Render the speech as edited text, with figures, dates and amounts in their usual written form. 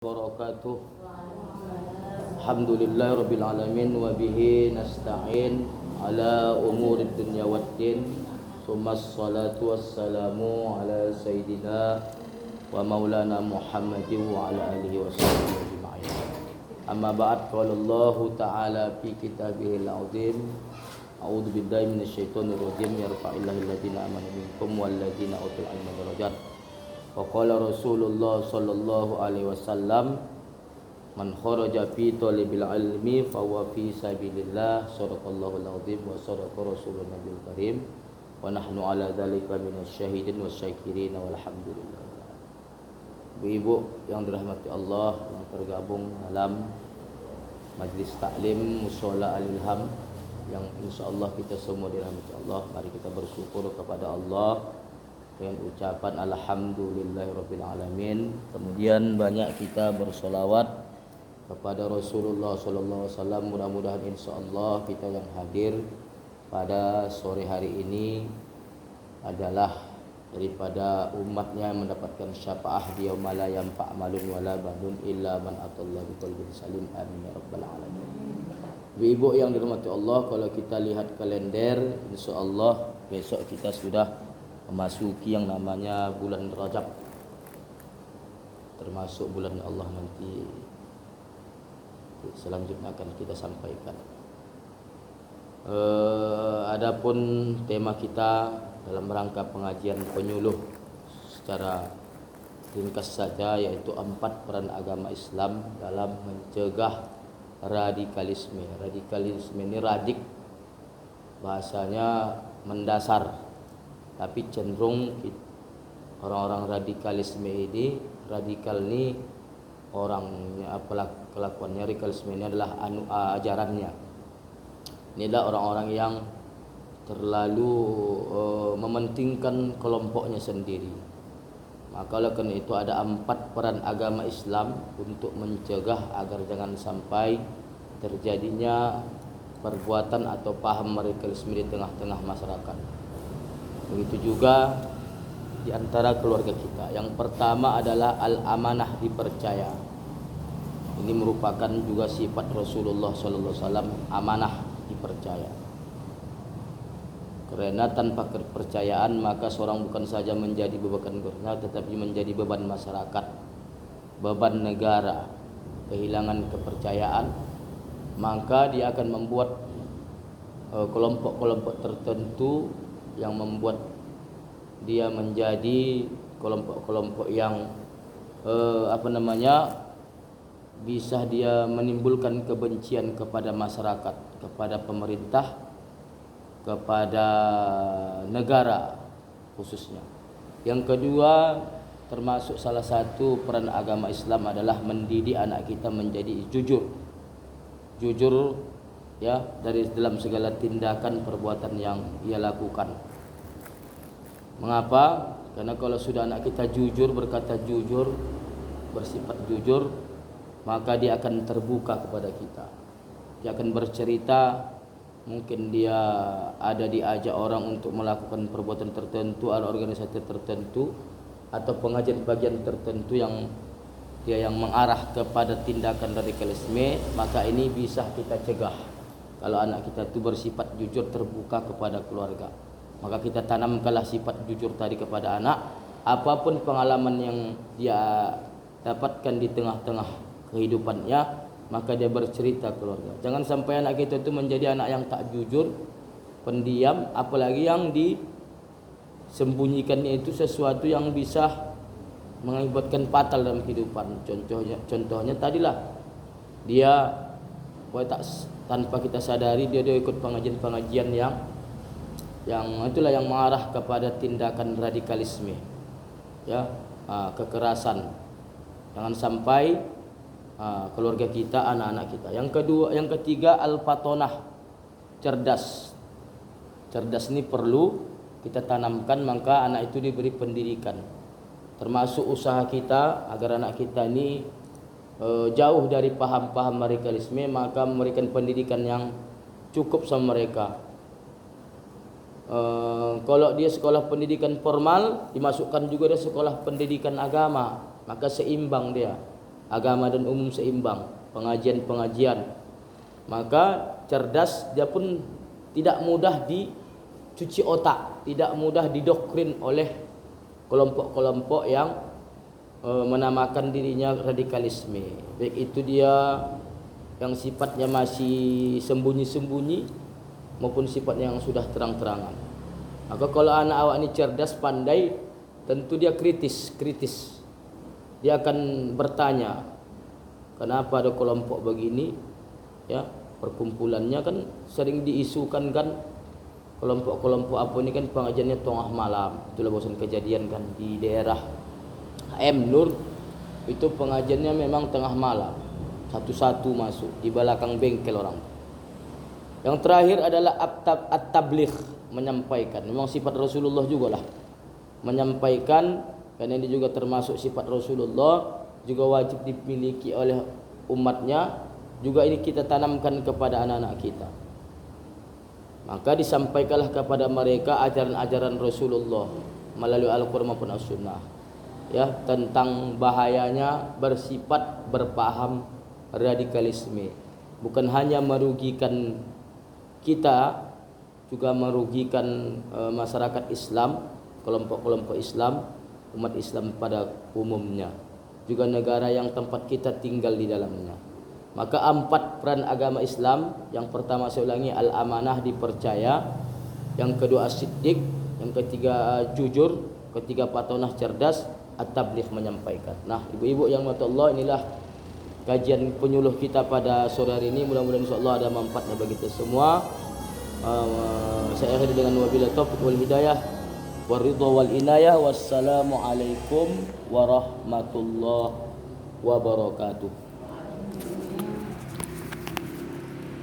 Wabarakatuh. Alhamdulillahirabbil alamin wa bihi nasta'in ala umurid dunya waddin. Tsummas salatu wassalamu ala sayyidina wa maulana Muhammadin wa ala alihi washabbihi ajma'in. Amma ba'd, qala Allah ta'ala fi kitabihil 'azim. A'udzu billahi minasyaitonir rajim. Yarfa'illahu alladziina amanu minkum wal ladziina utul 'ilma darajat. Wa qala Rasulullah sallallahu alaihi wasallam, man kharaja fi talibil ilmi fa huwa fi sabilillah. Shadaqallahul azim wa shadaqa rasulun nabiyul karim wa nahnu ala dzalika minasyahidin wasyakirin walhamdulillah. Ibu-ibu yang dirahmati Allah yang tergabung dalam majlis taklim Mushola Al-Ilham yang insyaallah kita semua dirahmati Allah, mari kita bersyukur kepada Allah dengan ucapan alhamdulillahirabbil alamin. Kemudian banyak kita bersolawat kepada Rasulullah sallallahu alaihi wasallam. Mudah-mudahan insyaallah kita yang hadir pada sore hari ini adalah daripada umatnya yang mendapatkan syafaah di yaumil la yanfa' malun wala banun illa man atallaha biqalbin salim. Amin ya rabbal alamin. Ibu-ibu yang dirahmati Allah, kalau kita lihat kalender, insyaallah besok kita sudah memasuki yang namanya bulan Rajab, termasuk bulan Allah nanti selanjutnya akan kita sampaikan. Adapun tema kita dalam rangka pengajian penyuluh secara ringkas saja, yaitu 4 peran agama Islam dalam mencegah radikalisme. Radikalisme ini radik, bahasanya mendasar, tapi cenderung orang-orang radikalisme ini, radikal ini orangnya, kelakuannya, radikalisme ini adalah ajarannya. Ini adalah orang-orang yang terlalu mementingkan kelompoknya sendiri. Maka oleh karena itu ada 4 peran agama Islam untuk mencegah agar jangan sampai terjadinya perbuatan atau paham radikalisme di tengah-tengah masyarakat. Begitu juga di antara keluarga kita. Yang pertama adalah al-amanah, dipercaya. Ini merupakan juga sifat Rasulullah sallallahu alaihi wasallam, amanah, dipercaya. Karena tanpa kepercayaan maka seorang bukan saja menjadi beban keluarga, tetapi menjadi beban masyarakat, beban negara. Kehilangan kepercayaan, maka dia akan membuat kelompok-kelompok tertentu yang membuat dia menjadi kelompok-kelompok yang bisa dia menimbulkan kebencian kepada masyarakat, kepada pemerintah, kepada negara khususnya. Yang kedua, termasuk salah satu peran agama Islam adalah mendidik anak kita menjadi jujur ya, dari dalam segala tindakan perbuatan yang ia lakukan. Mengapa? Karena kalau sudah anak kita jujur, berkata jujur, bersifat jujur, maka dia akan terbuka kepada kita. Dia akan bercerita, mungkin dia ada diajak orang untuk melakukan perbuatan tertentu atau organisasi tertentu atau pengajian-pengajian tertentu yang dia yang mengarah kepada tindakan radikalisme, maka ini bisa kita cegah. Kalau anak kita itu bersifat jujur, terbuka kepada keluarga, maka kita tanamkanlah sifat jujur tadi kepada anak. Apapun pengalaman yang dia dapatkan di tengah-tengah kehidupannya, maka dia bercerita keluarga. Jangan sampai anak kita itu menjadi anak yang tak jujur, pendiam, apalagi yang disembunyikannya itu sesuatu yang bisa mengakibatkan fatal dalam kehidupan. Contohnya tadilah dia tanpa kita sadari dia ikut pengajian-pengajian yang itulah yang mengarah kepada tindakan radikalisme, ya, kekerasan. Jangan sampai keluarga kita, anak-anak kita. Yang ketiga al-fatonah, cerdas. Cerdas ini perlu kita tanamkan, maka anak itu diberi pendidikan. Termasuk usaha kita agar anak kita ini jauh dari paham-paham radikalisme, maka memberikan pendidikan yang cukup sama mereka. Kalau dia sekolah pendidikan formal, dimasukkan juga dia sekolah pendidikan agama, maka seimbang dia. agama dan umum seimbang, pengajian-pengajian. Maka cerdas dia pun tidak mudah dicuci otak, tidak mudah didoktrin oleh kelompok-kelompok yang menamakan dirinya radikalisme. Baik itu dia yang sifatnya masih sembunyi-sembunyi maupun sifatnya yang sudah terang-terangan. Maka kalau anak awak ini cerdas, pandai, tentu dia kritis. Dia akan bertanya, kenapa ada kelompok begini? Ya, perkumpulannya kan sering diisukan kan, kelompok-kelompok apa ini kan pengajiannya tengah malam. Itulah bosan kejadian kan di daerah M Nur itu pengajiannya memang tengah malam, satu-satu masuk di belakang bengkel orang. Yang terakhir adalah at-tabligh, menyampaikan. Memang sifat Rasulullah juga lah menyampaikan, karena ini juga termasuk sifat Rasulullah, juga wajib dimiliki oleh umatnya. Juga ini kita tanamkan kepada anak-anak kita. Maka disampaikanlah kepada mereka ajaran-ajaran Rasulullah melalui Al-Quran maupun As-Sunnah, ya, tentang bahayanya bersifat berpaham radikalisme. Bukan hanya merugikan kita, juga merugikan masyarakat Islam, kelompok-kelompok Islam, umat Islam pada umumnya, juga negara yang tempat kita tinggal di dalamnya. Maka 4 peran agama Islam. Yang pertama saya ulangi, al-amanah, dipercaya. Yang kedua as-siddiq, yang ketiga jujur, ketiga patonah, cerdas, at-tabligh, menyampaikan. Nah, ibu-ibu yang mata Allah, inilah kajian penyuluh kita pada sore hari ini. Mudah-mudahan insyaallah ada manfaatnya bagi kita semua. Saya akhiri dengan wabillahi taufiq wal hidayah waridha wal inayah. Wassalamualaikum warahmatullahi wabarakatuh.